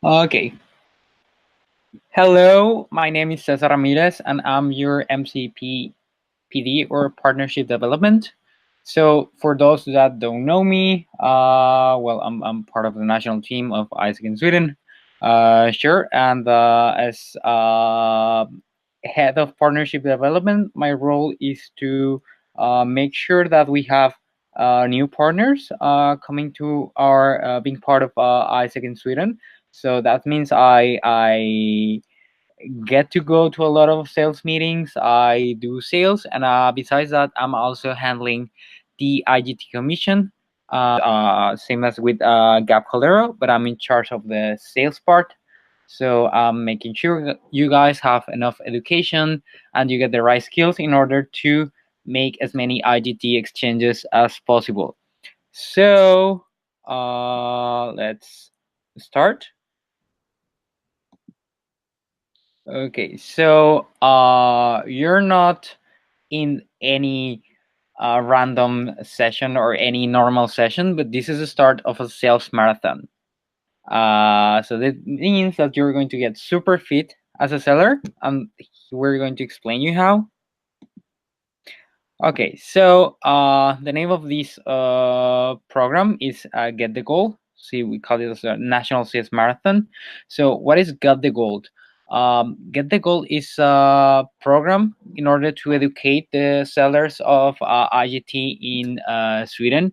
Okay. Hello, my name is Cesar Ramirez, and I'm your MCP PD or Partnership Development. So, for those that don't know me, well, I'm part of the national team of ISEC in Sweden. Sure, and as head of Partnership Development, my role is to make sure that we have new partners coming to our being part of ISEC in Sweden. So that means I get to go to a lot of sales meetings. I do sales, and besides that, I'm also handling the iGT commission, same as with Gap Colero, but I'm in charge of the sales part. So I'm making sure you guys have enough education and you get the right skills in order to make as many iGT exchanges as possible. So let's start. Okay, so you're not in any random session or any normal session, but this is the start of a sales marathon. So that means that you're going to get super fit as a seller, and we're going to explain you how. Okay, so the name of this program is Get the Gold. See, we call it as a National Sales Marathon. So, what is Get the Gold? Get the Gold is a program in order to educate the sellers of IGT in Sweden.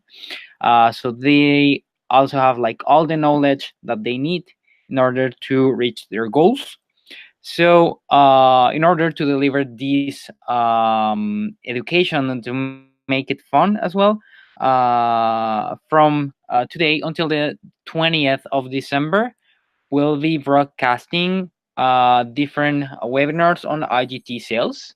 So they also have like all the knowledge that they need in order to reach their goals. So, in order to deliver this education and to make it fun as well, from today until the 20th of December, we'll be broadcasting different webinars on IGT sales.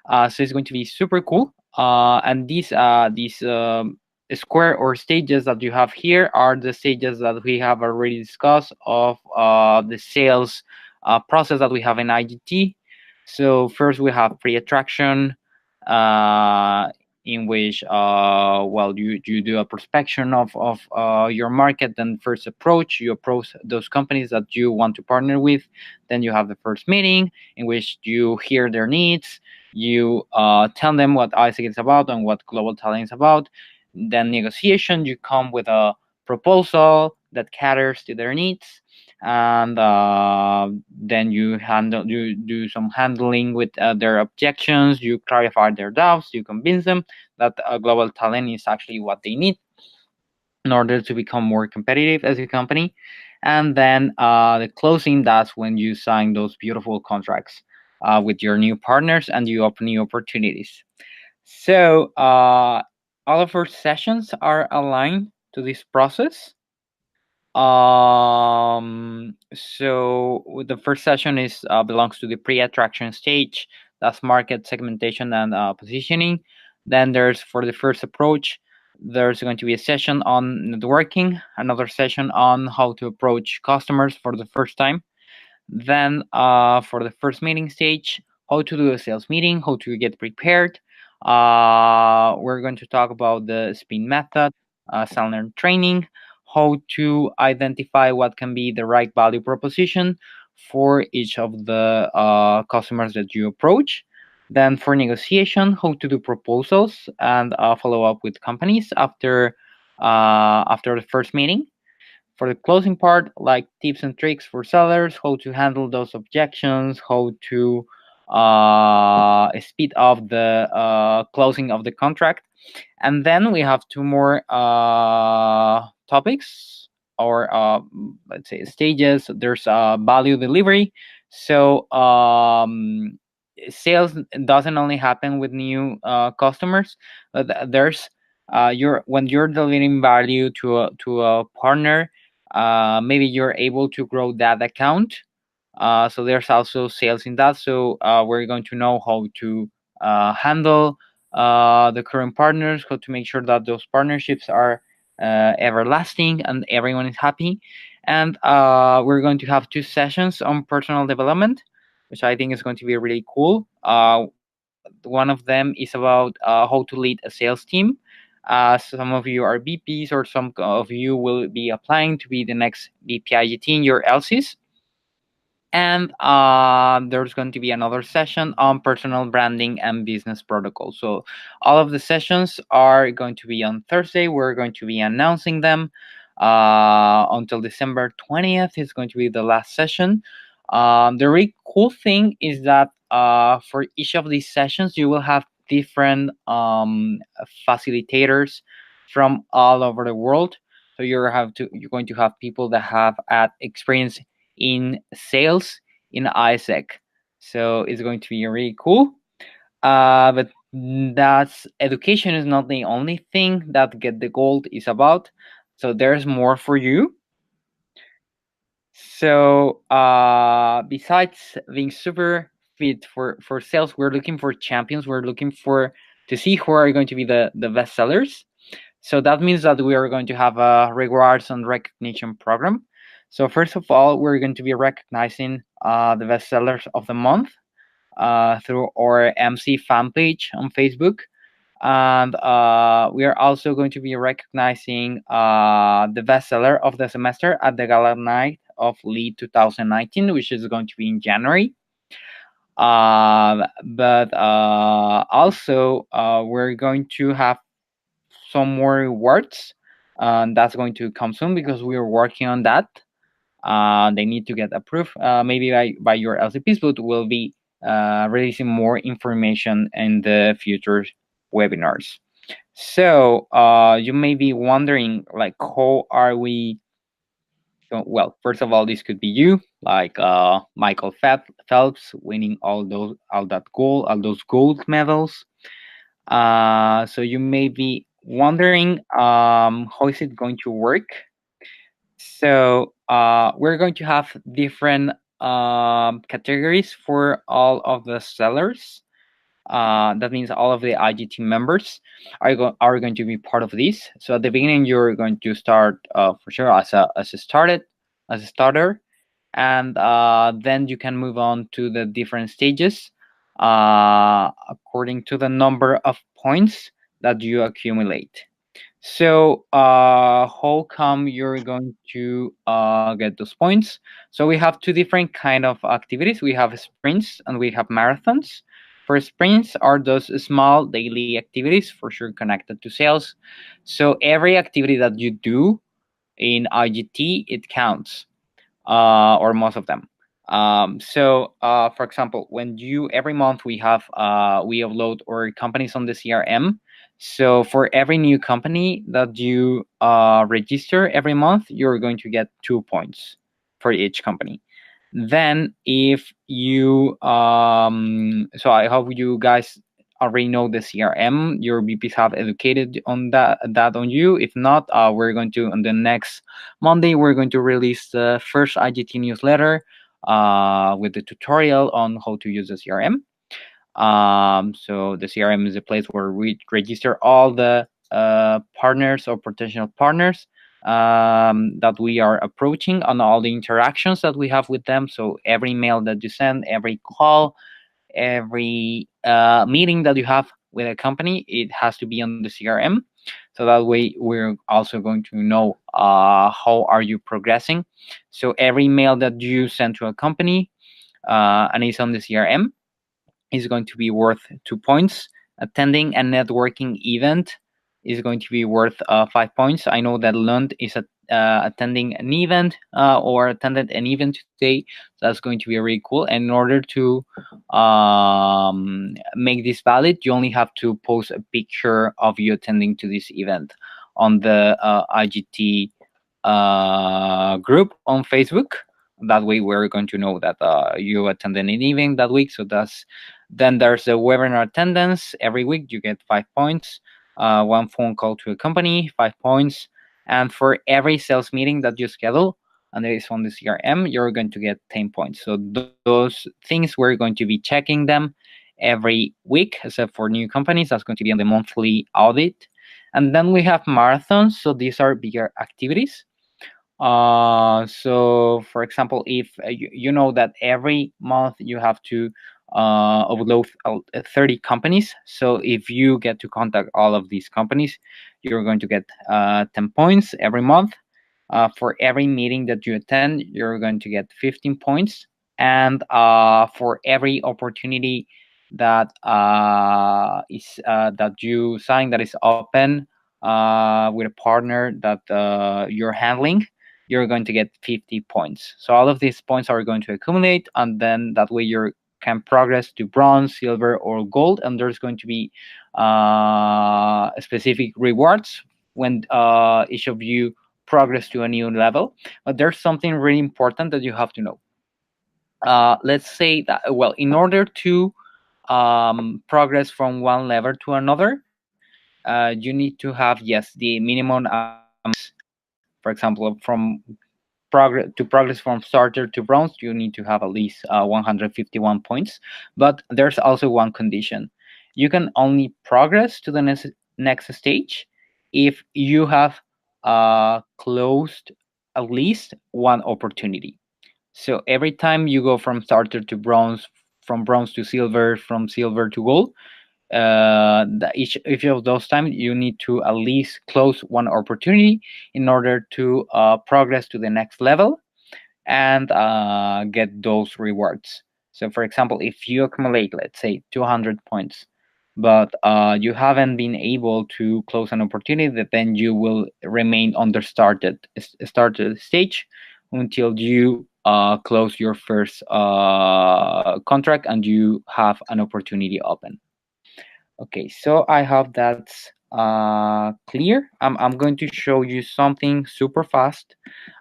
So it's going to be super cool. And these square or stages that you have here are the stages that we have already discussed of the sales process that we have in IGT. So first we have pre-attraction, in which well you do a prospection of your market. Then first you approach those companies that you want to partner with. Then you have the first meeting in which you hear their needs, you tell them what ISEC is about and what global talent is about. Then negotiation, you come with a proposal that caters to their needs, and then you do some handling with their objections. You clarify their doubts. You convince them that global talent is actually what they need in order to become more competitive as a company. And then the closing, that's when you sign those beautiful contracts with your new partners and you open new opportunities. So all of our sessions are aligned to this process. So the first session is belongs to the pre-attraction stage. That's market segmentation and positioning. Then there's, for the first approach, there's going to be a session on networking, another session on how to approach customers for the first time. Then for the first meeting stage, how to do a sales meeting, how to get prepared. We're going to talk about the spin method, seller training, how to identify what can be the right value proposition for each of the customers that you approach. Then for negotiation, how to do proposals and follow up with companies after the first meeting. For the closing part, like tips and tricks for sellers, how to handle those objections, how to speed up the closing of the contract. And then we have two more topics, or let's say stages. There's value delivery. So sales doesn't only happen with new customers, but there's when you're delivering value to a partner, maybe you're able to grow that account. So there's also sales in that. So we're going to know how to handle the current partners, how to make sure that those partnerships are everlasting and everyone is happy. And we're going to have two sessions on personal development, which I think is going to be really cool. One of them is about how to lead a sales team. Some of you are VPs, or some of you will be applying to be the next VP iGT in your LCs. And there's going to be another session on personal branding and business protocol. So all of the sessions are going to be on Thursday. We're going to be announcing them until December 20th is going to be the last session. The really cool thing is that for each of these sessions, you will have different facilitators from all over the world. So you're going to have people that have had experience in sales in ISEC. So it's going to be really cool. But that's education is not the only thing that Get the Gold is about. So there's more for you. So besides being super fit for sales, we're looking for champions. We're looking to see who are going to be the best sellers. So that means that we are going to have a rewards and recognition program. So first of all, we're going to be recognizing the best sellers of the month through our MC fan page on Facebook. And we are also going to be recognizing the bestseller of the semester at the Gala Night of Lead 2019, which is going to be in January. But also, we're going to have some more rewards. That's going to come soon because we are working on that. They need to get approved, maybe by your LCPs, but we'll be releasing more information in the future webinars. So you may be wondering, like, how are we? Well, first of all, this could be you, like Michael Phelps, winning all those gold medals. So you may be wondering, how is it going to work? So we're going to have different categories for all of the sellers. That means all of the iGT members are going to be part of this. So at the beginning, you're going to start for sure as a starter, and then you can move on to the different stages according to the number of points that you accumulate. So how come you're going to get those points? So we have two different kind of activities. We have sprints and we have marathons. For sprints are those small daily activities, for sure connected to sales. So every activity that you do in iGT, it counts, or most of them. So for example, when every month we upload our companies on the CRM. So for every new company that you register every month, you're going to get 2 points for each company. Then if you so I hope you guys already know the CRM. Your VPs have educated on that on you. If not, we're going to, on the next Monday, we're going to release the first iGT newsletter with the tutorial on how to use the CRM. So the CRM is a place where we register all the partners or potential partners that we are approaching, on all the interactions that we have with them. So every mail that you send, every call, every meeting that you have with a company, it has to be on the CRM. So that way we're also going to know how are you progressing. So every mail that you send to a company and it's on the CRM is going to be worth 2 points. Attending a networking event is going to be worth 5 points. I know that Lund is attending an event or attended an event today. So that's going to be really cool. And in order to make this valid, you only have to post a picture of you attending to this event on the iGT group on Facebook. That way we're going to know that you attended an event that week. So then there's a webinar attendance. Every week you get 5 points. One phone call to a company, 5 points. And for every sales meeting that you schedule, and it is on the CRM, you're going to get 10 points. So those things, we're going to be checking them every week, except for new companies. That's going to be on the monthly audit. And then we have marathons. So these are bigger activities. So for example, if you know that every month you have to upload 30 companies. So if you get to contact all of these companies, you're going to get 10 points every month. For every meeting that you attend, you're going to get 15 points. And for every opportunity that that you sign that is open with a partner that you're handling, you're going to get 50 points. So all of these points are going to accumulate, and then that way you can progress to bronze, silver, or gold, and there's going to be specific rewards when each of you progress to a new level. But there's something really important that you have to know. Let's say that, well, in order to progress from one level to another, you need to have, yes, the minimum for example, from progress from starter to bronze, you need to have at least 151 points. But there's also one condition: you can only progress to the next stage if you have closed at least one opportunity. So every time you go from starter to bronze, from bronze to silver, from silver to gold, each of those times you need to at least close one opportunity in order to progress to the next level and get those rewards. So for example, if you accumulate, let's say, 200 points, but you haven't been able to close an opportunity, that then you will remain on the started stage until you close your first contract and you have an opportunity open. Okay, so I hope that's clear. I'm going to show you something super fast.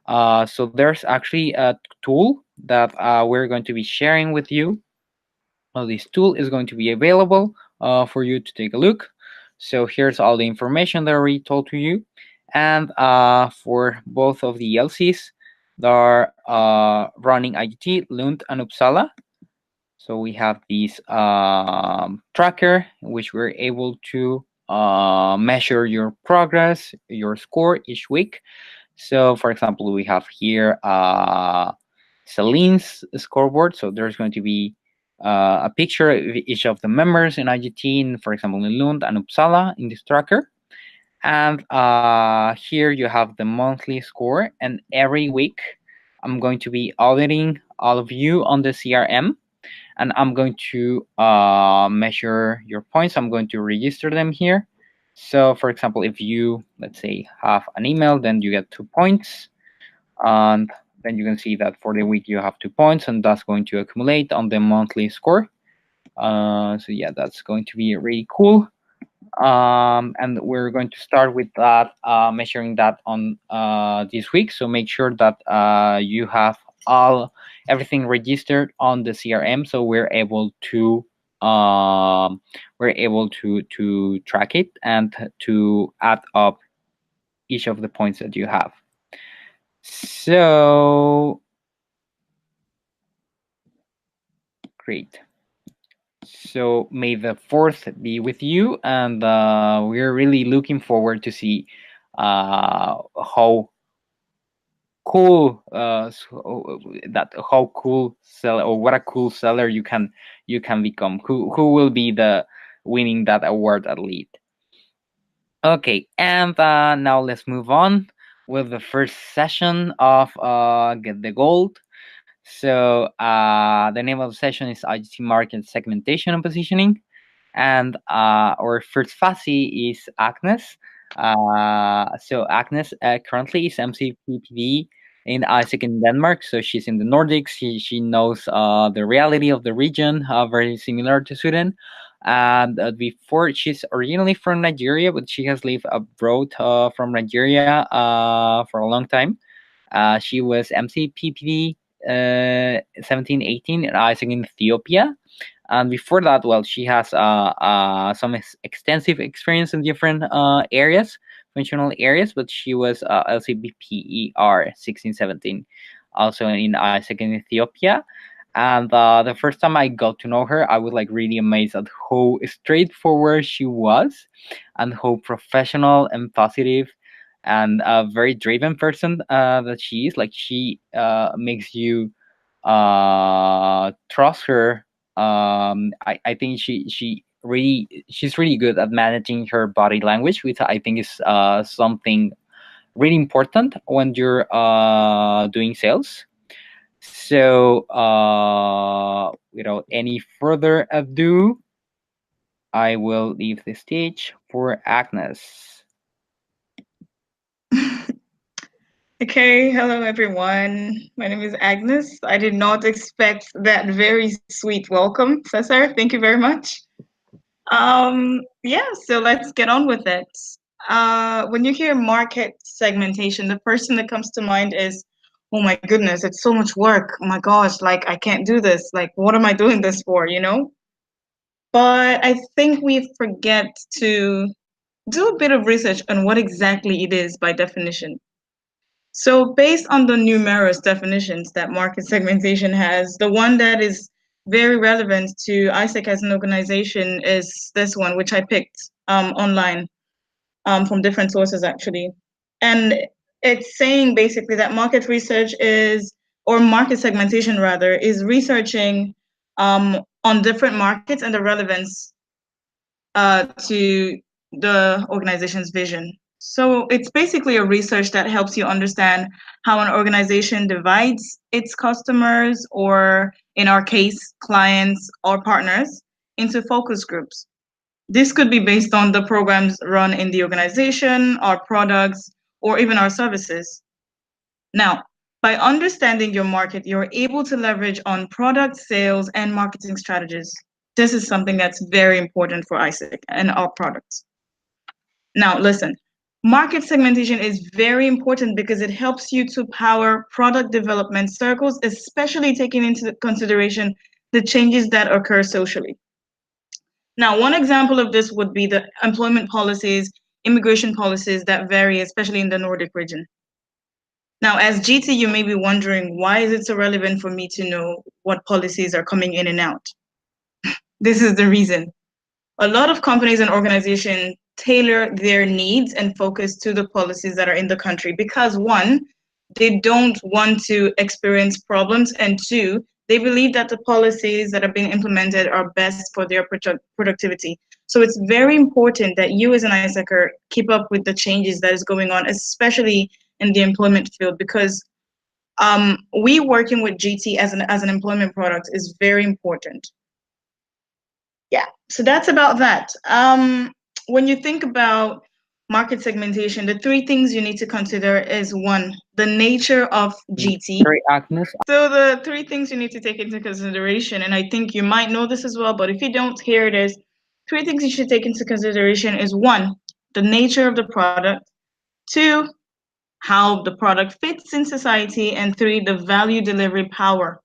So there's actually a tool that we're going to be sharing with you. This tool is going to be available for you to take a look. So here's all the information that I already told to you. And for both of the LCs that are running iGT, Lund and Uppsala, so we have this tracker in which we're able to measure your progress, your score each week. So for example, we have here Celine's scoreboard. So there's going to be a picture of each of the members in iGT, for example, in Lund and Uppsala in this tracker. And here you have the monthly score. And every week, I'm going to be auditing all of you on the CRM. And I'm going to measure your points. I'm going to register them here. So for example, if you, let's say, have an email, then you get 2 points. And then you can see that for the week you have 2 points, and that's going to accumulate on the monthly score. So yeah, that's going to be really cool. And we're going to start with that, measuring that on this week. So make sure that you have everything registered on the CRM, so we're able to track it and to add up each of the points that you have. So great. So may the 4th be with you, and we're really looking forward to see how cool how cool seller, or what a cool seller you can become. Who will be the winning that award at lead. Okay, and now let's move on with the first session of Get the Gold. So the name of the session is iGT Market Segmentation and Positioning. And our first FASI is Agnes. So Agnes currently is MCPPD in ISEC in Denmark. So she's in the Nordics. She knows the reality of the region, very similar to Sweden. And before, she's originally from Nigeria, but she has lived abroad from Nigeria for a long time. She was MCPPD 1718 in ISEC in Ethiopia. And before that, well, she has some extensive experience in different areas, functional areas, but she was LCBPER 1617, also in ISEC in Ethiopia. And the first time I got to know her, I was like really amazed at how straightforward she was and how professional and positive and a very driven person that she is. Like, she makes you trust her. I think she she's really good at managing her body language, which I think is something really important when you're doing sales. So without any further ado, I will leave the stage for Agnes. Okay, hello everyone. My name is Agnes. I did not expect that very sweet welcome, Cesar. Thank you very much. Yeah, so let's get on with it. When you hear market segmentation, the first thing that comes to mind is, oh my goodness, it's so much work. Oh my gosh, like I can't do this. Like, what am I doing this for, you know? But I think we forget to do a bit of research on what exactly it is by definition. So, based on the numerous definitions that market segmentation has, the one that is very relevant to ISEC as an organization is this one, which I picked online from different sources actually. And it's saying basically that market research is, or market segmentation rather, is researching on different markets and the relevance to the organization's vision. So it's basically a research that helps you understand how an organization divides its customers, or in our case, clients or partners, into focus groups. This could be based on the programs run in the organization, our products, or even our services. Now, by understanding your market, you're able to leverage on product sales and marketing strategies. This is something that's very important for ISEC and our products. Now, listen, market segmentation is very important because it helps you to power product development circles, especially taking into consideration the changes that occur socially. Now, one example of this would be the employment policies, immigration policies that vary, especially in the Nordic region. Now, as GT, you may be wondering, why is it so relevant for me to know what policies are coming in and out? This is the reason. A lot of companies and organizations tailor their needs and focus to the policies that are in the country because, one, they don't want to experience problems, and two, they believe that the policies that are being implemented are best for their productivity. So it's very important that you as an ISECer keep up with the changes that is going on, especially in the employment field, because we working with GT as an employment product is very important. Yeah, so that's about that. When you think about market segmentation, the three things you need to consider is one, the nature of GT. Sorry, Agnes. So the three things you need to take into consideration, and I think you might know this as well, but if you don't, here it is. Three things you should take into consideration is one, the nature of the product, two, how the product fits in society, and three, the value delivery power.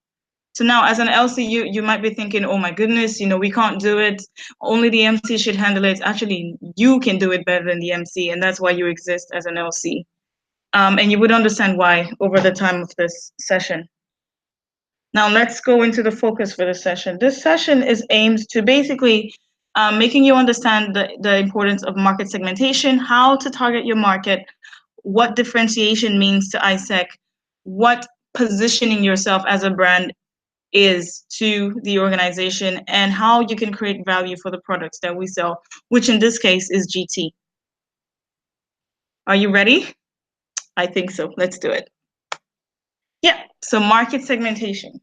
So now as an LC, you might be thinking, oh my goodness, we can't do it. Only the MC should handle it. Actually, you can do it better than the MC, and that's why you exist as an LC. And you would understand why over the time of this session. Now let's go into the focus for this session. This session is aimed to basically making you understand the importance of market segmentation, how to target your market, what differentiation means to ISEC, what positioning yourself as a brand is to the organization, and how you can create value for the products that we sell, which in this case is GT. Are you ready? I think so. Let's do it. Yeah, so market segmentation.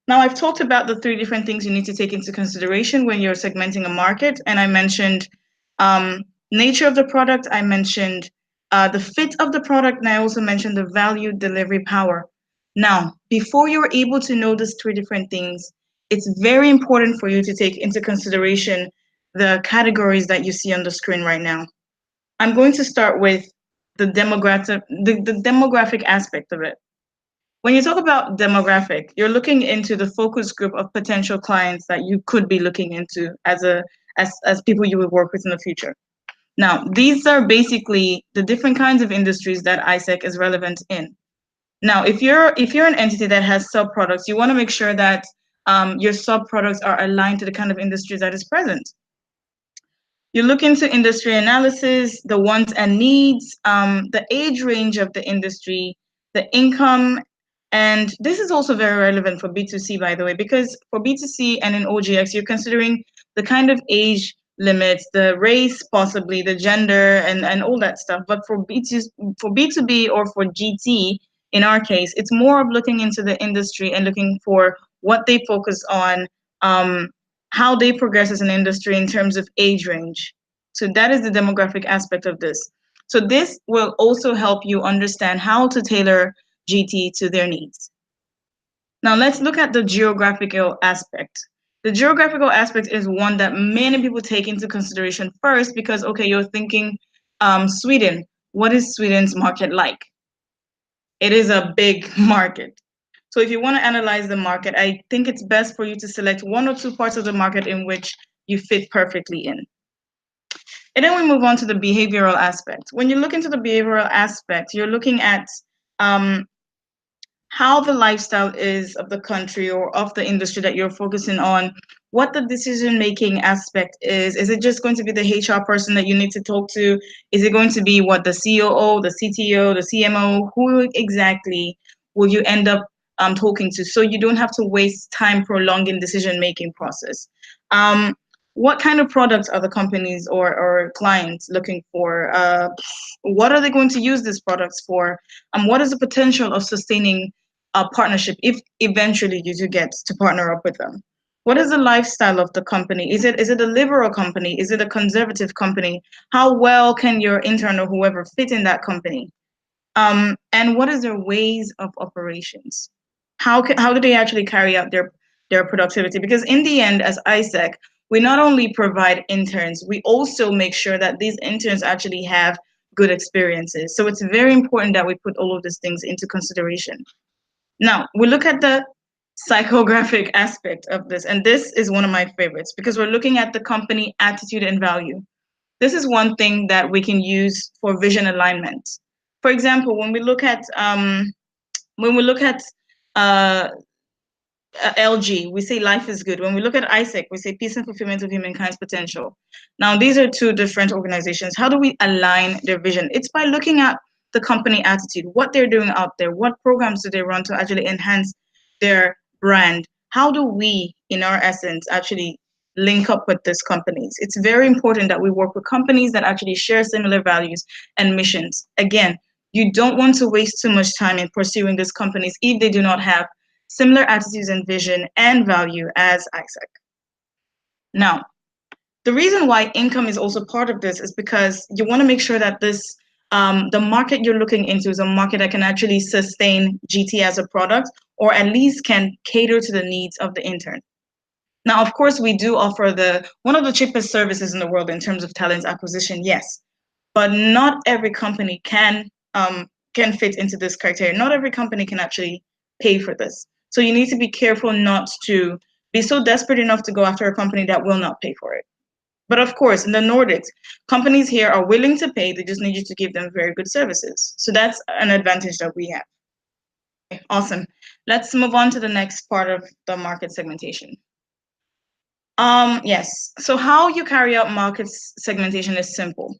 Now, I've talked about the three different things you need to take into consideration when you're segmenting a market, and I mentioned nature of the product, I mentioned the fit of the product, and I also mentioned the value delivery power. Now, before you're able to know these three different things, it's very important for you to take into consideration the categories that you see on the screen right now. I'm going to start with the demographic aspect of it. When you talk about demographic, you're looking into the focus group of potential clients that you could be looking into as people you would work with in the future. Now, these are basically the different kinds of industries that ISEC is relevant in. Now, if you're an entity that has sub-products, you want to make sure that your sub-products are aligned to the kind of industries that is present. You look into industry analysis, the wants and needs, the age range of the industry, the income, and this is also very relevant for B2C, by the way, because for B2C and in OGX, you're considering the kind of age limits, the race, possibly the gender, and all that stuff. But for B2B or for GT, in our case, it's more of looking into the industry and looking for what they focus on, how they progress as an industry in terms of age range. So that is the demographic aspect of this. So this will also help you understand how to tailor GT to their needs. Now let's look at the geographical aspect. The geographical aspect is one that many people take into consideration first because, okay, you're thinking Sweden. What is Sweden's market like? It is a big market. So if you want to analyze the market, I think it's best for you to select one or two parts of the market in which you fit perfectly in. And then we move on to the behavioral aspect. When you look into the behavioral aspect, you're looking at how the lifestyle is of the country or of the industry that you're focusing on, what the decision-making aspect is. Is it just going to be the HR person that you need to talk to? Is it going to be what the COO, the CTO, the CMO? Who exactly will you end up talking to? So you don't have to waste time prolonging decision-making process. What kind of products are the companies or clients looking for? What are they going to use these products for? What is the potential of sustaining a partnership if eventually you do get to partner up with them? What is the lifestyle of the company? Is it a liberal company? Is it a conservative company? How well can your intern or whoever fit in that company? And what is their ways of operations? How do they actually carry out their productivity? Because in the end, as ISEC, we not only provide interns, we also make sure that these interns actually have good experiences. So it's very important that we put all of these things into consideration. Now, we look at the psychographic aspect of this, and this is one of my favorites because we're looking at the company attitude and value. This is one thing that we can use for vision alignment. For example, when we look at uh, LG, we say life is good. When we look at ISEC, we say peace and fulfillment of humankind's potential. Now, these are two different organizations. How do we align their vision? It's by looking at the company attitude, what they're doing out there, what programs do they run to actually enhance their brand? How do we, in our essence, actually link up with these companies? It's very important that we work with companies that actually share similar values and missions. Again, you don't want to waste too much time in pursuing these companies if they do not have similar attitudes and vision and value as ISEC. Now, the reason why income is also part of this is because you want to make sure that the market you're looking into is a market that can actually sustain GT as a product, or at least can cater to the needs of the intern. Now, of course, we do offer one of the cheapest services in the world in terms of talent acquisition, yes, but not every company can fit into this criteria. Not every company can actually pay for this. So you need to be careful not to be so desperate enough to go after a company that will not pay for it. But of course, in the Nordics, companies here are willing to pay. They just need you to give them very good services. So that's an advantage that we have. Okay, awesome. Let's move on to the next part of the market segmentation. Yes. So how you carry out market segmentation is simple.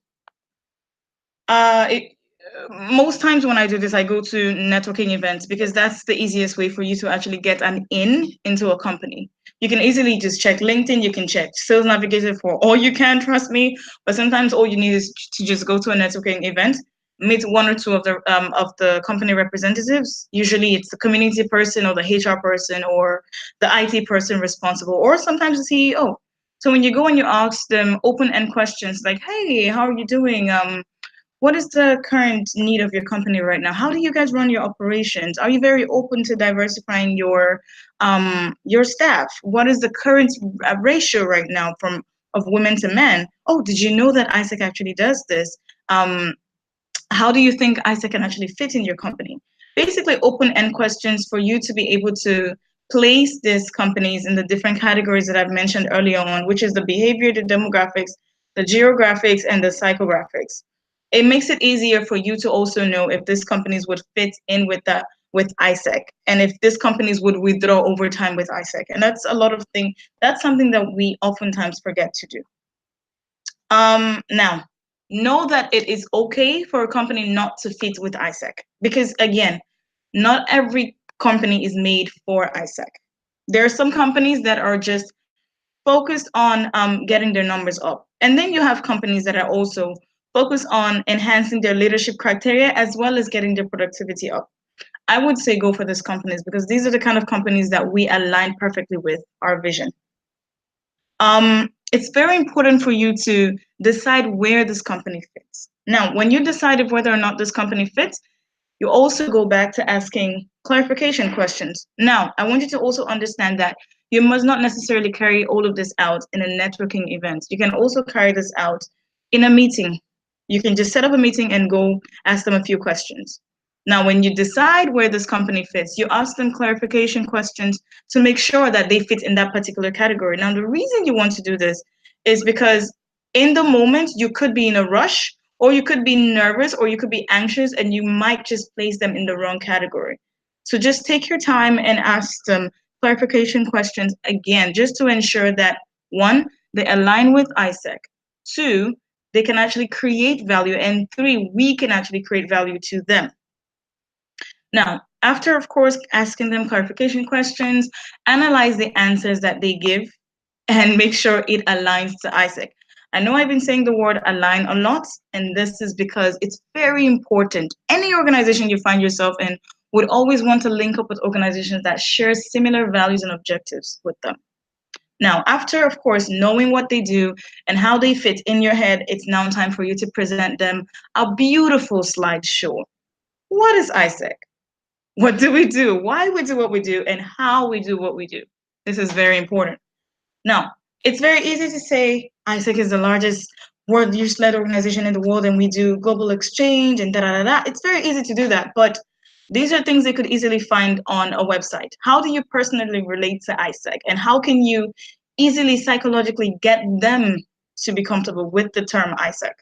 Most times when I do this, I go to networking events because that's the easiest way for you to actually get an in into a company. You can easily just check LinkedIn, you can check Sales Navigator for all you can, trust me. But sometimes all you need is to just go to a networking event, meet one or two of the company representatives. Usually it's the community person or the HR person or the IT person responsible, or sometimes the CEO. So when you go and you ask them open-end questions like, hey, how are you doing? What is the current need of your company right now? How do you guys run your operations? Are you very open to diversifying your staff? What is the current ratio right now of women to men? Oh, did you know that ISEC actually does this? How do you think ISEC can actually fit in your company? Basically, open-end questions for you to be able to place these companies in the different categories that I've mentioned earlier on, which is the behavior, the demographics, the geographics, and the psychographics. It makes it easier for you to also know if these companies would fit in with ISEC, and if these companies would withdraw over time with ISEC. And that's that's something that we oftentimes forget to do. Now, know that it is okay for a company not to fit with ISEC, because again, not every company is made for ISEC. There are some companies that are just focused on getting their numbers up. And then you have companies that are also focused on enhancing their leadership criteria as well as getting their productivity up. I would say go for these companies because these are the kind of companies that we align perfectly with our vision. It's very important for you to decide where this company fits. Now, when you decide whether or not this company fits, you also go back to asking clarification questions. Now, I want you to also understand that you must not necessarily carry all of this out in a networking event. You can also carry this out in a meeting. You can just set up a meeting and go ask them a few questions. Now, when you decide where this company fits, you ask them clarification questions to make sure that they fit in that particular category. Now, the reason you want to do this is because in the moment you could be in a rush, or you could be nervous, or you could be anxious, and you might just place them in the wrong category. So just take your time and ask them clarification questions again, just to ensure that one, they align with ISEC, two, they can actually create value, and three, we can actually create value to them. Now, after, of course, asking them clarification questions, analyze the answers that they give and make sure it aligns to ISEC. I know I've been saying the word align a lot, and this is because it's very important. Any organization you find yourself in would always want to link up with organizations that share similar values and objectives with them. Now, after, of course, knowing what they do and how they fit in your head, it's now time for you to present them a beautiful slideshow. What is ISEC? What do we do? Why we do what we do, and how we do what we do. This is very important. Now, it's very easy to say ISEC is the largest world youth-led organization in the world, and we do global exchange and da da da da. It's very easy to do that, but these are things they could easily find on a website. How do you personally relate to ISEC, and how can you easily psychologically get them to be comfortable with the term ISEC?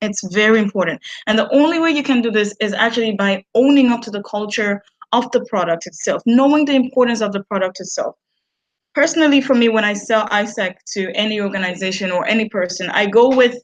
It's very important. And the only way you can do this is actually by owning up to the culture of the product itself, knowing the importance of the product itself. Personally, for me, when I sell ISEC to any organization or any person, I go with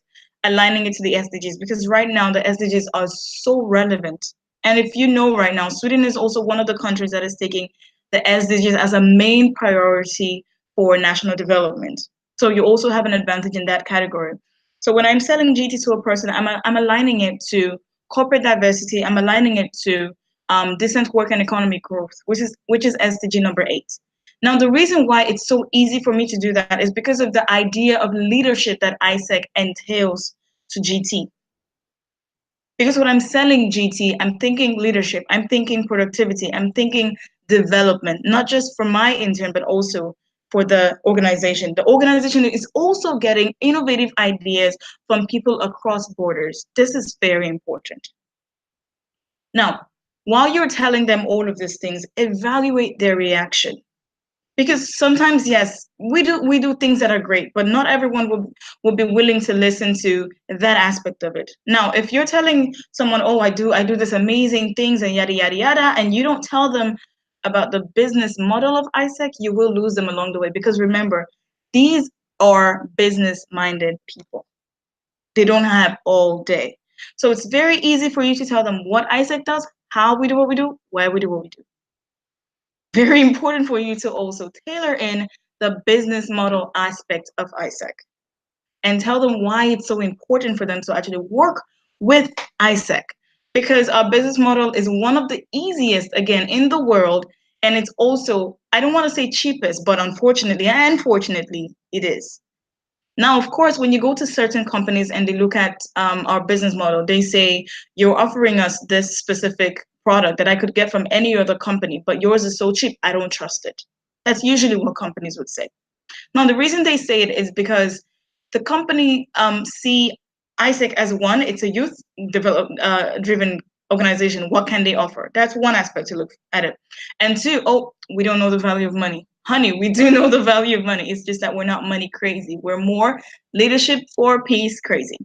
aligning it to the SDGs, because right now the SDGs are so relevant. And if you know, right now, Sweden is also one of the countries that is taking the SDGs as a main priority for national development. So you also have an advantage in that category. So when I'm selling GT to a person, I'm aligning it to corporate diversity. I'm aligning it to decent work and economic growth, which is SDG number 8. Now, the reason why it's so easy for me to do that is because of the idea of leadership that ISEC entails to GT. Because when I'm selling GT, I'm thinking leadership, I'm thinking productivity, I'm thinking development, not just for my intern, but also for the organization. The organization is also getting innovative ideas from people across borders. This is very important. Now, while you're telling them all of these things, evaluate their reaction. Because sometimes, yes, we do things that are great, but not everyone will be willing to listen to that aspect of it. Now, if you're telling someone, oh, I do this amazing things and yada yada yada, and you don't tell them about the business model of ISEC, you will lose them along the way. Because remember, these are business minded people. They don't have all day. So it's very easy for you to tell them what ISEC does, how we do what we do, why we do what we do. Very important for you to also tailor in the business model aspect of ISEC and tell them why it's so important for them to actually work with ISEC, because our business model is one of the easiest, again, in the world. And it's also, I don't want to say cheapest, but unfortunately and fortunately, it is. Now, of course, when you go to certain companies and they look at our business model, they say, you're offering us this specific product that I could get from any other company, but yours is so cheap, I don't trust it. That's usually what companies would say. Now, the reason they say it is because the company see ISEC as one, it's a youth driven organization. What can they offer? That's one aspect to look at it. And two, oh, we don't know the value of money. Honey, we do know the value of money. It's just that we're not money crazy. We're more leadership for peace crazy.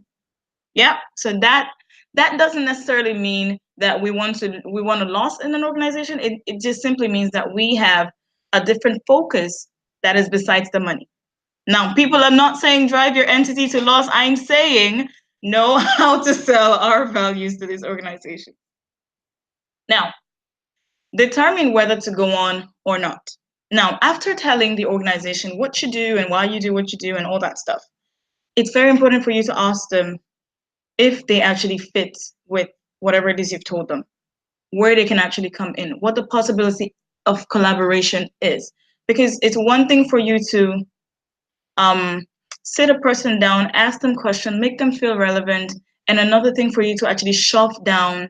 Yeah. So that doesn't necessarily mean that we want to loss in an organization. It just simply means that we have a different focus that is besides the money. Now, people are not saying drive your entity to loss. I'm saying know how to sell our values to this organization. Now, determine whether to go on or not. Now, after telling the organization what you do and why you do what you do and all that stuff, it's very important for you to ask them if they actually fit with whatever it is you've told them, where they can actually come in, what the possibility of collaboration is. Because it's one thing for you to sit a person down, ask them questions, make them feel relevant, and another thing for you to actually shove down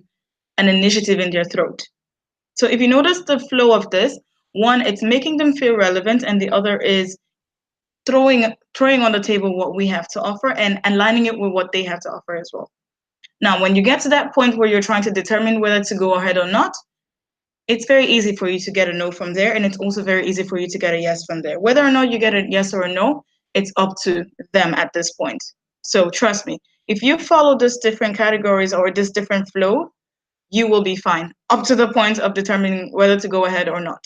an initiative in their throat. So if you notice the flow of this, one, it's making them feel relevant, and the other is throwing on the table what we have to offer and aligning it with what they have to offer as well. Now, when you get to that point where you're trying to determine whether to go ahead or not, it's very easy for you to get a no from there, and it's also very easy for you to get a yes from there. Whether or not you get a yes or a no, it's up to them at this point. So trust me, if you follow these different categories or this different flow, you will be fine up to the point of determining whether to go ahead or not.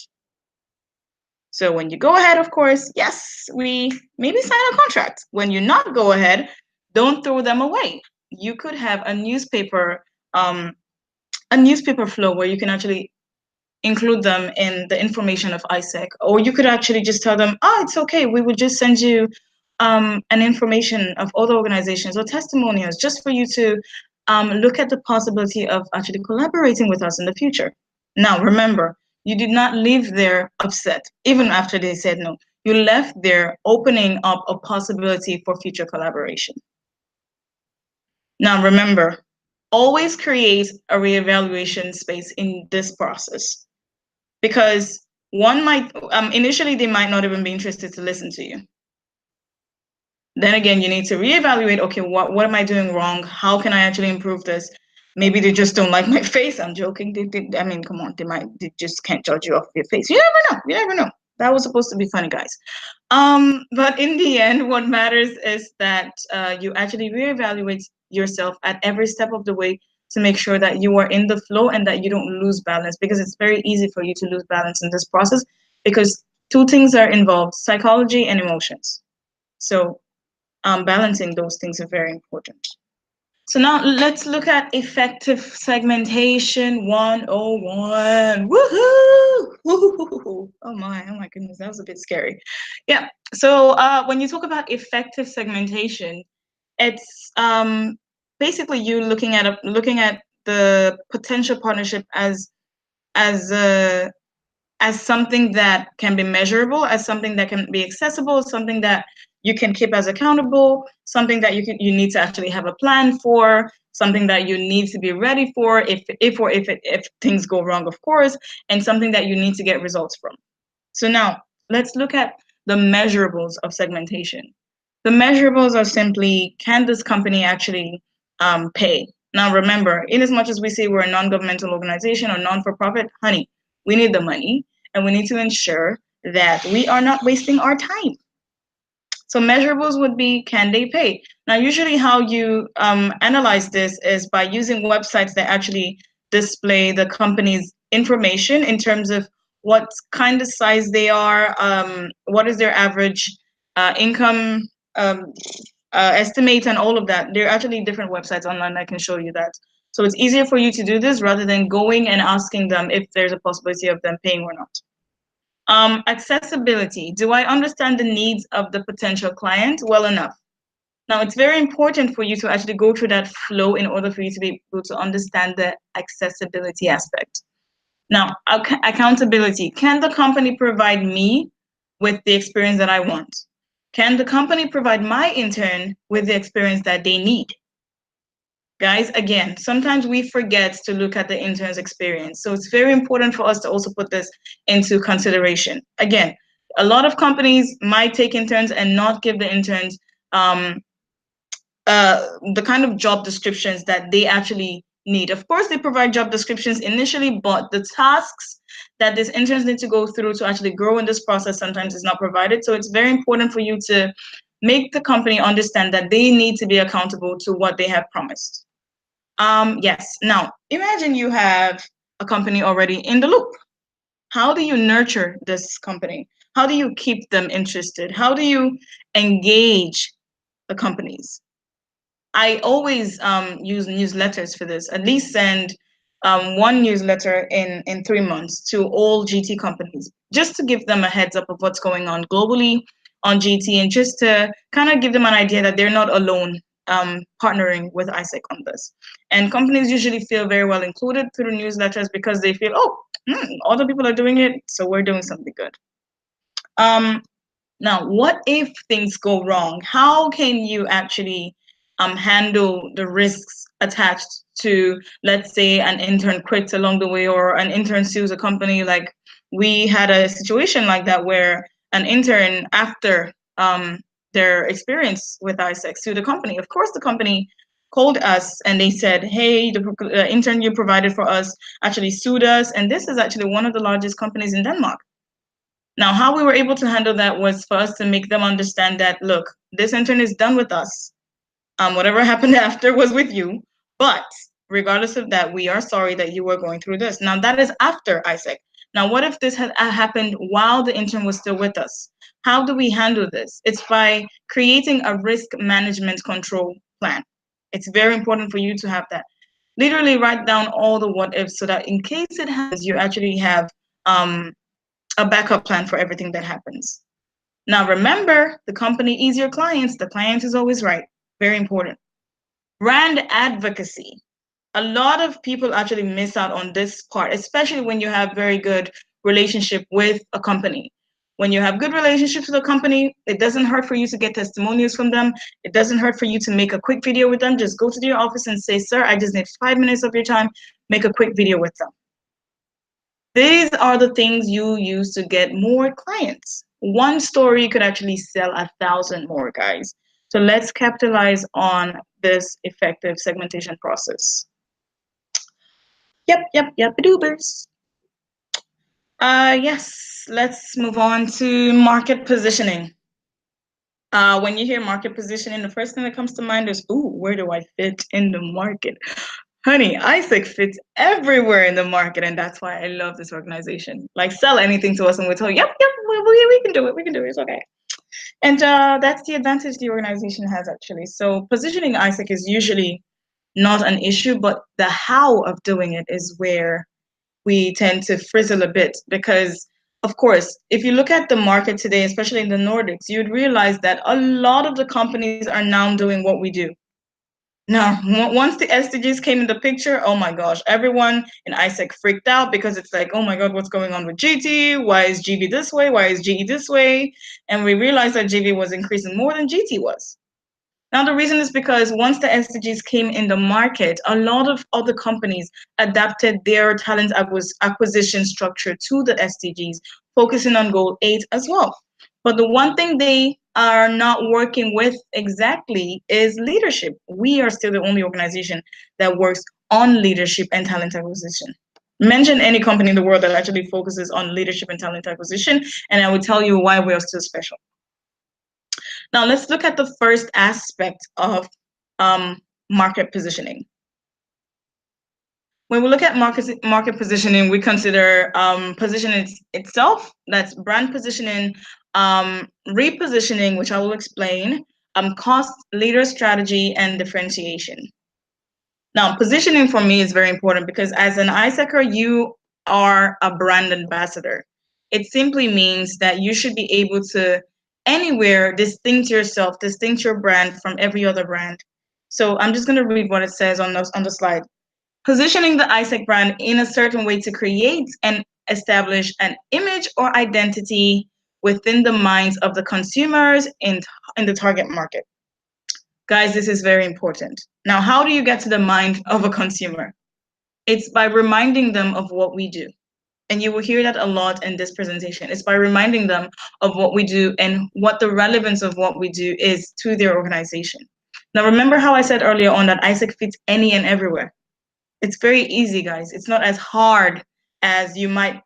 So when you go ahead, of course, yes, we maybe sign a contract. When you not go ahead, don't throw them away. You could have a newspaper flow where you can actually include them in the information of ISEC, or you could actually just tell them, oh, it's okay, we will just send you an information of other organizations or testimonials just for you to look at the possibility of actually collaborating with us in the future. Now, remember, you did not leave there upset, even after they said no. You left there opening up a possibility for future collaboration. Now, remember, always create a reevaluation space in this process, because one might initially they might not even be interested to listen to you. Then again, you need to reevaluate, okay, what am I doing wrong? How can I actually improve this? Maybe they just don't like my face. I'm joking. I mean, come on, they just can't judge you off your face. You never know. That was supposed to be funny, guys. But in the end, what matters is that you actually reevaluate yourself at every step of the way to make sure that you are in the flow and that you don't lose balance, because it's very easy for you to lose balance in this process because two things are involved: psychology and emotions. So balancing those things are very important. So now let's look at effective segmentation 101. Woohoo! Woohoo! Oh my goodness, that was a bit scary. Yeah. So when you talk about effective segmentation, it's basically you looking at the potential partnership as a as something that can be measurable, as something that can be accessible, something that you can keep as accountable, something that you need to actually have a plan for, something that you need to be ready for if things go wrong, of course, and something that you need to get results from. So now let's look at the measurables of segmentation. The measurables are simply, can this company actually pay? Now remember, in as much as we say we're a non-governmental organization or non-for-profit, honey, we need the money, and we need to ensure that we are not wasting our time. So measurables would be, can they pay? Now, usually how you analyze this is by using websites that actually display the company's information in terms of what kind of size they are, what is their average income estimate, and all of that. There are actually different websites online that can show you that. So it's easier for you to do this rather than going and asking them if there's a possibility of them paying or not. Accessibility. Do I understand the needs of the potential client well enough? Now, it's very important for you to actually go through that flow in order for you to be able to understand the accessibility aspect. Now, accountability. Can the company provide me with the experience that I want? Can the company provide my intern with the experience that they need? Guys, again, sometimes we forget to look at the intern's experience. So it's very important for us to also put this into consideration. Again, a lot of companies might take interns and not give the interns the kind of job descriptions that they actually need. Of course, they provide job descriptions initially, but the tasks that these interns need to go through to actually grow in this process sometimes is not provided. So it's very important for you to make the company understand that they need to be accountable to what they have promised. Yes. Now, imagine you have a company already in the loop. How do you nurture this company? How do you keep them interested? How do you engage the companies? I always use newsletters for this. At least send one newsletter in 3 months to all GT companies, just to give them a heads up of what's going on globally on GT, and just to kind of give them an idea that they're not alone partnering with ISEC on this. And companies usually feel very well included through newsletters because they feel, oh, other people are doing it, so we're doing something good. Now, what if things go wrong? How can you actually handle the risks attached to, let's say, an intern quits along the way, or an intern sues a company? Like, we had a situation like that where an intern, after their experience with ISEC, sued a company. Of course, the company called us and they said, hey, the intern you provided for us actually sued us, and this is actually one of the largest companies in Denmark. Now, how we were able to handle that was for us to make them understand that, look, this intern is done with us. Whatever happened after was with you. But regardless of that, we are sorry that you were going through this. Now, that is after ISEC. Now, what if this had happened while the intern was still with us? How do we handle this? It's by creating a risk management control plan. It's very important for you to have that. Literally write down all the what ifs so that in case it happens, you actually have a backup plan for everything that happens. Now, remember, the company is your clients. The client is always right. Very important. Brand advocacy. A lot of people actually miss out on this part, especially when you have very good relationship with a company. When you have good relationships with a company, it doesn't hurt for you to get testimonials from them. It doesn't hurt for you to make a quick video with them. Just go to their office and say, sir, I just need 5 minutes of your time. Make a quick video with them. These are the things you use to get more clients. One story could actually sell 1,000 more, guys. So let's capitalize on this effective segmentation process. Yep, doobers. Yes, let's move on to market positioning. When you hear market positioning, the first thing that comes to mind is, ooh, where do I fit in the market? Honey, ISEC fits everywhere in the market, and that's why I love this organization. Like, sell anything to us and we'll tell you, yep, we can do it, it's okay. And that's the advantage the organization has, actually. So positioning ISEC is usually not an issue, but the how of doing it is where we tend to frizzle a bit, because of course, if you look at the market today, especially in the Nordics, you'd realize that a lot of the companies are now doing what we do. Now, once the SDGs came in the picture, oh my gosh, everyone in ISEC freaked out, because it's like, oh my God, what's going on with GT? Why is GB this way? Why is GE this way? And we realized that GB was increasing more than GT was. Now, the reason is because once the SDGs came in the market, a lot of other companies adapted their talent acquisition structure to the SDGs, focusing on goal 8 as well. But the one thing they are not working with exactly is leadership. We are still the only organization that works on leadership and talent acquisition. Mention any company in the world that actually focuses on leadership and talent acquisition, and I will tell you why we are still special. Now, let's look at the first aspect of market positioning. When we look at market positioning, we consider positioning itself, that's brand positioning, repositioning, which I will explain, cost, leader strategy, and differentiation. Now, positioning for me is very important because as an ISECer, you are a brand ambassador. It simply means that you should be able to anywhere distinct yourself, distinct your brand from every other brand. So I'm just going to read what it says on the slide. Positioning the ISEC brand in a certain way to create and establish an image or identity within the minds of the consumers in the target market. Guys, this is very important. Now, how do you get to the mind of a consumer? It's by reminding them of what we do. And you will hear that a lot in this presentation. It's by reminding them of what we do and what the relevance of what we do is to their organization. Now, remember how I said earlier on that ISEC fits any and everywhere. It's very easy, guys. It's not as hard as you might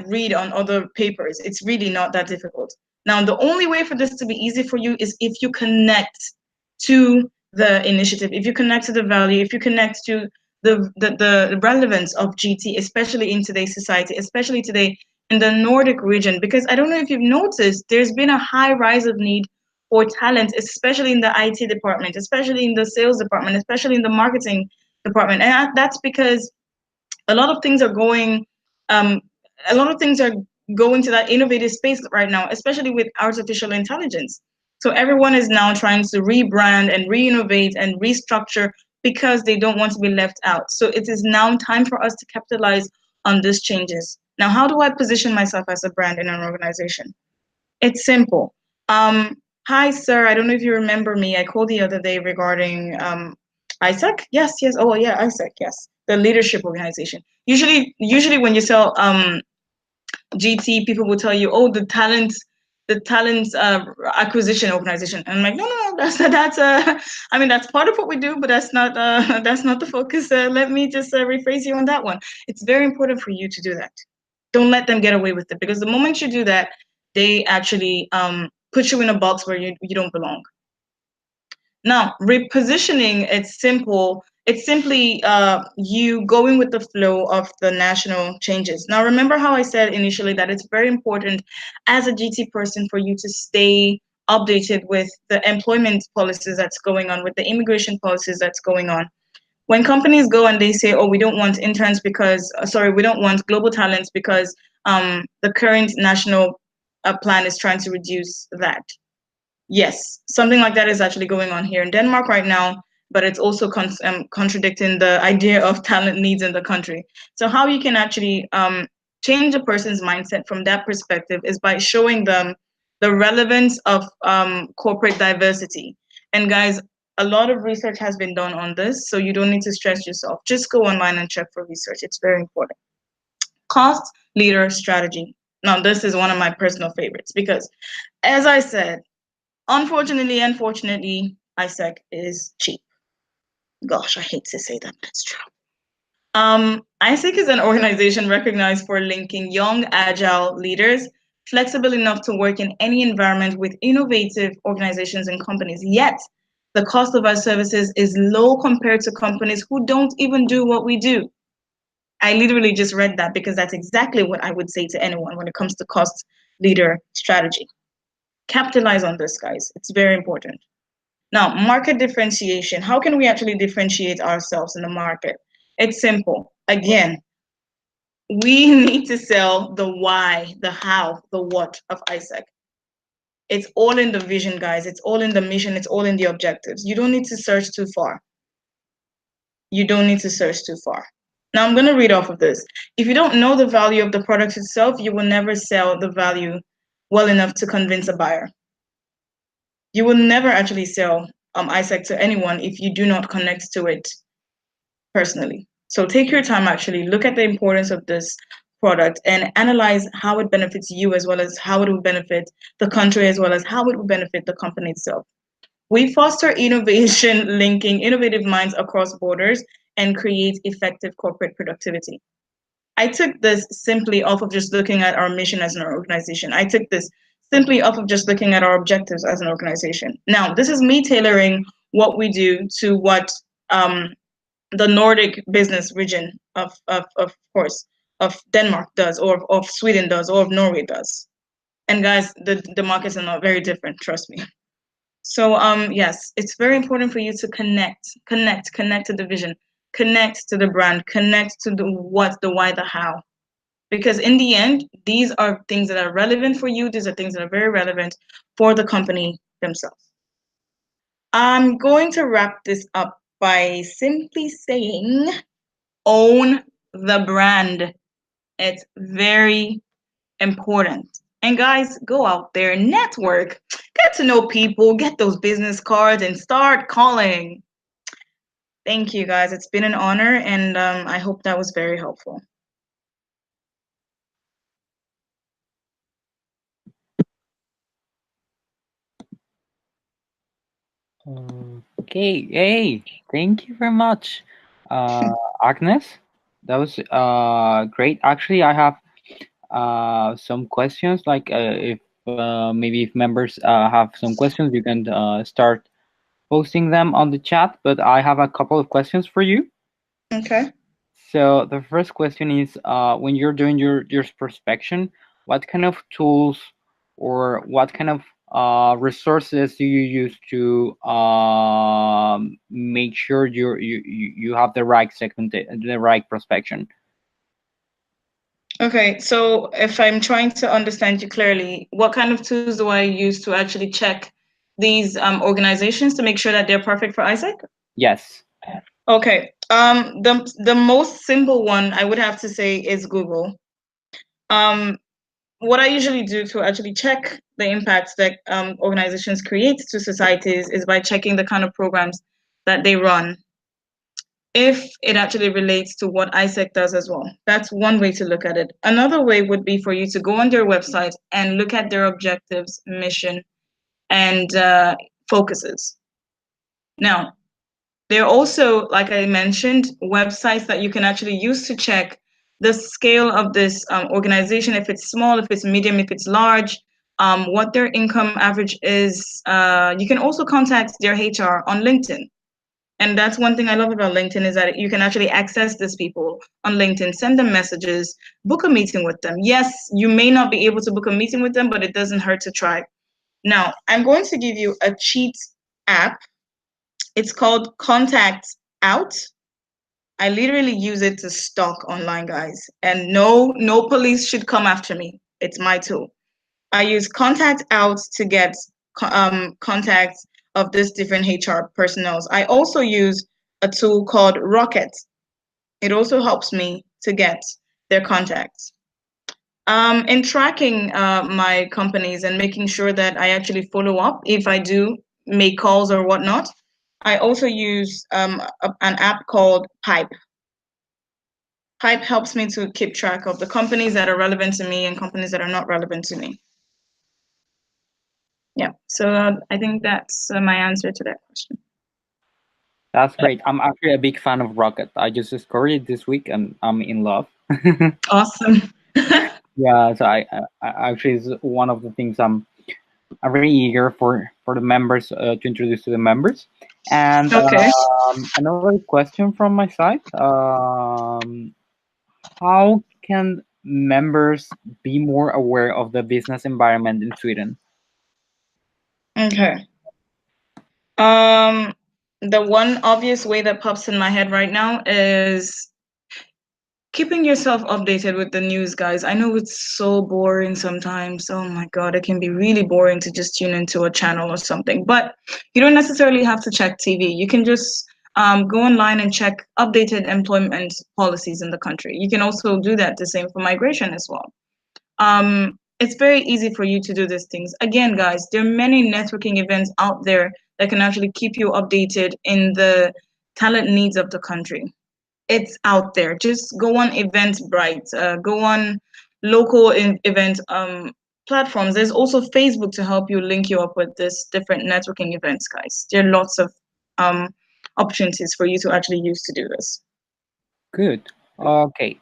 read on other papers. It's really not that difficult. Now, the only way for this to be easy for you is if you connect to the initiative, if you connect to the value, if you connect to the relevance of GT, especially in today's society, especially today in the Nordic region, because I don't know if you've noticed, there's been a high rise of need for talent, especially in the IT department, especially in the sales department, especially in the marketing department. And that's because A lot of things are going, um, a lot of things are going to that innovative space right now, especially with artificial intelligence. So everyone is now trying to rebrand and re-innovate and restructure because they don't want to be left out. So it is now time for us to capitalize on these changes. Now, how do I position myself as a brand in an organization? It's simple. Hi, sir. I don't know if you remember me. I called the other day regarding ISEC. Yes, yes. Oh, yeah, ISEC. Yes, the leadership organization. Usually when you sell GT, people will tell you, oh, the talent acquisition organization. And I'm like, no, no, no. I mean, that's part of what we do, but that's not the focus. Let me just rephrase you on that one. It's very important for you to do that. Don't let them get away with it, because the moment you do that, they actually put you in a box where you don't belong. Now, repositioning, it's simple. It's simply you going with the flow of the national changes. Now, remember how I said initially that it's very important as a GT person for you to stay updated with the employment policies that's going on, with the immigration policies that's going on. When companies go and they say, oh, we don't want interns because, sorry, we don't want global talents because the current national plan is trying to reduce that. Yes, something like that is actually going on here in Denmark right now, but it's also contradicting the idea of talent needs in the country. So how you can actually change a person's mindset from that perspective is by showing them the relevance of corporate diversity. And guys, a lot of research has been done on this, so you don't need to stress yourself. Just go online and check for research. It's very important. Cost, leader, strategy. Now, this is one of my personal favorites because, as I said, unfortunately, ISEC is cheap. Gosh, I hate to say that, but it's true. ISEC is an organization recognized for linking young, agile leaders, flexible enough to work in any environment with innovative organizations and companies. Yet, the cost of our services is low compared to companies who don't even do what we do. I literally just read that because that's exactly what I would say to anyone when it comes to cost, leader, strategy. Capitalize on this, guys. It's very important. Now, market differentiation. How can we actually differentiate ourselves in the market? It's simple. Again, we need to sell the why, the how, the what of ISEC. It's all in the vision, guys. It's all in the mission. It's all in the objectives. You don't need to search too far. You don't need to search too far. Now, I'm going to read off of this. If you don't know the value of the product itself, you will never sell the value well enough to convince a buyer. You will never actually sell ISEC to anyone if you do not connect to it personally. So take your time, actually look at the importance of this product and analyze how it benefits you, as well as how it will benefit the country, as well as how it will benefit the company itself. We foster innovation, linking innovative minds across borders and create effective corporate productivity. I took this simply off of just looking at our mission as an organization. I took this simply off of just looking at our objectives as an organization. Now, this is me tailoring what we do to what the Nordic business region of course, of Denmark does, or of Sweden does, or of Norway does. And guys, the markets are not very different, trust me. So yes, it's very important for you to connect to the vision, connect to the brand, connect to the what, the why, the how. Because in the end, these are things that are relevant for you. These are things that are very relevant for the company themselves. I'm going to wrap this up by simply saying, own the brand. It's very important. And guys, go out there, network, get to know people, get those business cards, and start calling. Thank you, guys. It's been an honor, and I hope that was very helpful. Okay, hey, thank you very much, Agnes. That was great. Actually, I have some questions. Like, if maybe if members have some questions, you can start posting them on the chat. But I have a couple of questions for you. Okay. So the first question is, when you're doing your prospection, what kind of tools or what kind of resources do you use to make sure you have the right segment, the right prospection? Okay, so if I'm trying to understand you clearly, what kind of tools do I use to actually check these organizations to make sure that they're perfect for ISAC? Yes. Okay, the most simple one I would have to say is Google. What I usually do to actually check the impacts that organizations create to societies is by checking the kind of programs that they run, if it actually relates to what ISEC does as well. That's one way to look at it. Another way would be for you to go on their website and look at their objectives, mission, and focuses. Now, there are also, like I mentioned, websites that you can actually use to check the scale of this organization, if it's small, if it's medium, if it's large, what their income average is. You can also contact their HR on LinkedIn. And that's one thing I love about LinkedIn is that you can actually access these people on LinkedIn, send them messages, book a meeting with them. Yes, you may not be able to book a meeting with them, but it doesn't hurt to try. Now, I'm going to give you a cheat app. It's called Contact Out. I literally use it to stalk online, guys. And no police should come after me. It's my tool. I use Contact Out to get contacts of this different HR personnel. I also use a tool called Rocket. It also helps me to get their contacts. In tracking my companies and making sure that I actually follow up if I do make calls or whatnot, I also use an app called Pipe. Pipe helps me to keep track of the companies that are relevant to me and companies that are not relevant to me. Yeah, so I think that's my answer to that question. That's great. I'm actually a big fan of Rocket. I just discovered it this week and I'm in love. Awesome. Yeah, so I actually is one of the things I'm very eager for the members to introduce to the members. And Okay. another question from my side: how can members be more aware of the business environment in Sweden? Okay. Um, the one obvious way that pops in my head right now is keeping yourself updated with the news, guys. I know it's so boring sometimes. Oh my God, it can be really boring to just tune into a channel or something. But you don't necessarily have to check TV. You can just go online and check updated employment policies in the country. You can also do that the same for migration as well. It's very easy for you to do these things. Again, guys, there are many networking events out there that can actually keep you updated in the talent needs of the country. It's out there. Just go on Eventbrite, go on local event platforms. There's also Facebook to help you link you up with this different networking events, guys. There are lots of um, opportunities for you to actually use to do this. Good. Okay,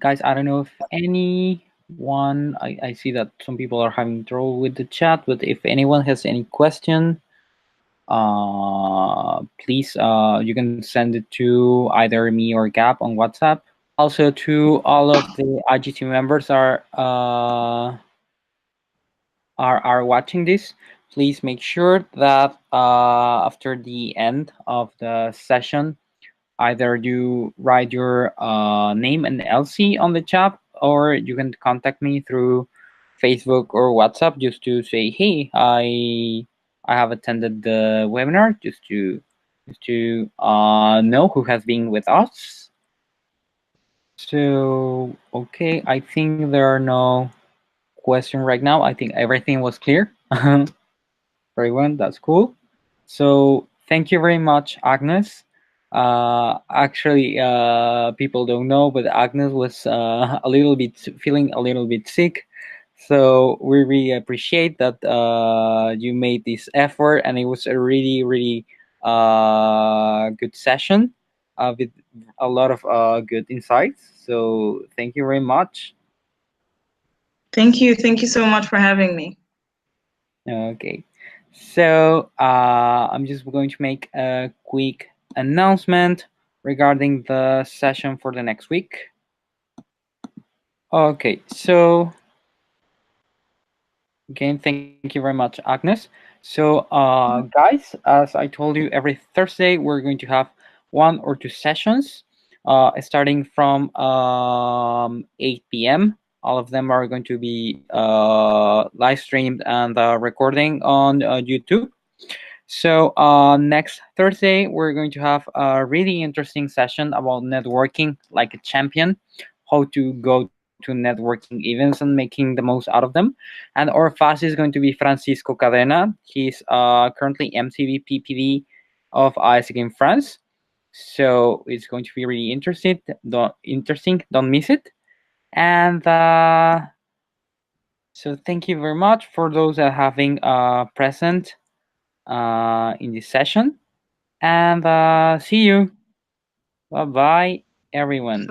guys, I don't know if anyone. I see that some people are having trouble with the chat, but if anyone has any question, please you can send it to either me or Gap on WhatsApp. Also, to all of the iGT members are watching this, please make sure that after the end of the session, either you write your name and LC on the chat, or you can contact me through Facebook or WhatsApp just to say, hey, I have attended the webinar, just to know who has been with us. So, okay, I think there are no questions right now. I think everything was clear for everyone. That's cool. So thank you very much, Agnes. Actually, people don't know, but Agnes was a little bit feeling a little bit sick. So we really appreciate that you made this effort, and it was a really, really good session with a lot of good insights. So thank you very much. Thank you. Thank you so much for having me. Okay, so I'm just going to make a quick announcement regarding the session for the next week. Okay, so again, thank you very much, Agnes. So, guys, as I told you, every Thursday we're going to have one or two sessions. starting from 8 p.m. All of them are going to be live streamed and recording on YouTube. So next Thursday, we're going to have a really interesting session about networking like a champion, how to go to networking events and making the most out of them. And our fast is going to be Francisco Cadena. He's currently MCV PPD of ISIC in France. So it's going to be really interesting. Don't miss it. And so thank you very much for those that having present in this session. And see you. Bye bye, everyone.